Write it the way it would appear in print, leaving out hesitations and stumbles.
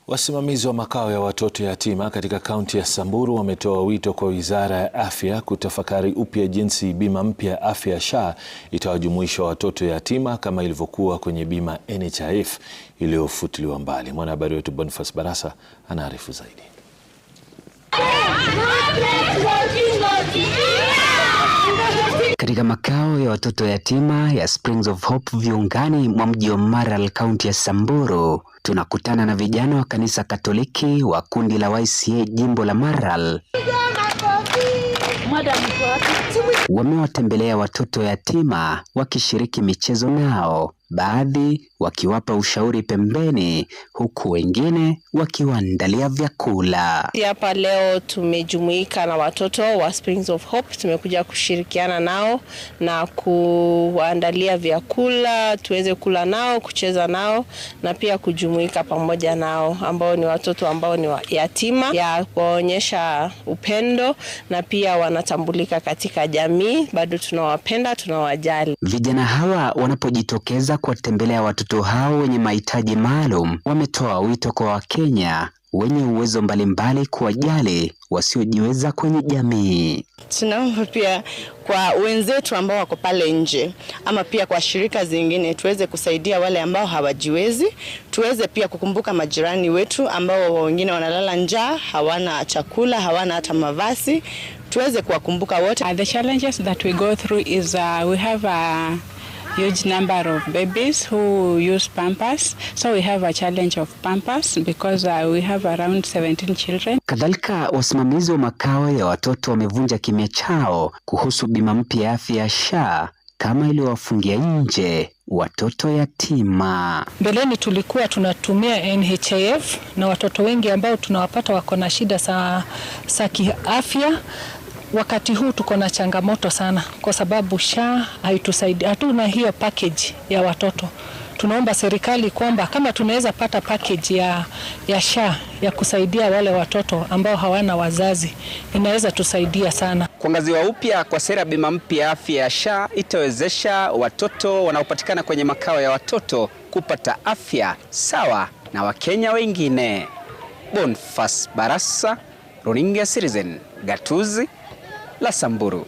Wasimamizi wa makao ya watoto yatima katika kaunti ya Samburu wametoa wito kwa Wizara ya Afya kutafakari upya jinsi bima mpya ya afya ya SHA itawajumuisha watoto yatima kama ilivyokuwa kwenye bima NHIF iliyofutiliwa mbali. Mwanahabari wetu Boniface Barasa anaarifu zaidi. Katika makao ya watoto yatima ya Springs of Hope viungani mwa mji wa Maralal, kaunti ya Samburu, tunakutana na vijana wa kanisa Katoliki wa kundi la YCA jimbo la Maralal. Wamewatembelea watoto yatima wakishiriki michezo nao, baadhi wakiwapa ushauri pembeni, huku wengine wakiwaandalia vyakula. Hapa leo tumejumuika na watoto wa Springs of Hope, tumekuja kushirikiana nao na kuwaandalia vyakula, tuweze kula nao, kucheza nao na pia kujumuika pamoja nao, ambao ni watoto ambao ni yatima, ya kuonyesha upendo na pia wanatambulika katika jamii. Bado tunawapenda, tunawajali. Vijana hawa wanapojitokeza kuwatembelea watoto hao wenye mahitaji maalum, wametoa wito kwa Wakenya wenye uwezo mbalimbali kuwajali wasiojiweza kwenye jamii. Tunaomba pia kwa wenzetu ambao wako pale nje ama pia kwa shirika zingine tuweze kusaidia wale ambao hawajiwezi. Tuweze pia kukumbuka majirani wetu ambao wengine wanalala njaa, hawana chakula, hawana hata mavazi. Tuweze kuwakumbuka wote. The challenges that we go through is we have a huge number of babies who use Pampers, so we have a challenge of Pampers because we have around 17 children. Kadhalika, wasimamizi wa makao ya watoto wamevunja kimya chao kuhusu bima mpya ya afya ya SHA kama iliyowafungia nje watoto yatima. Mbeleni tulikuwa tunatumia NHIF na watoto wengi ambao tunawapata wako na shida za kiafya. Wakati huu tuko na changamoto sana kwa sababu SHA haitusaidii, hatuna hiyo package ya watoto. Tunaomba serikali kwamba kama tunaweza pata package ya SHA ya kusaidia wale watoto ambao hawana wazazi, inaweza tusaidia sana. Kuangaziwa upya kwa sera bima mpya afya ya SHA itawezesha watoto wanaopatikana kwenye makao ya watoto kupata afya sawa na Wakenya wengine. Boniface Barasa, Runinga Citizen, Gatuzi la Samburu.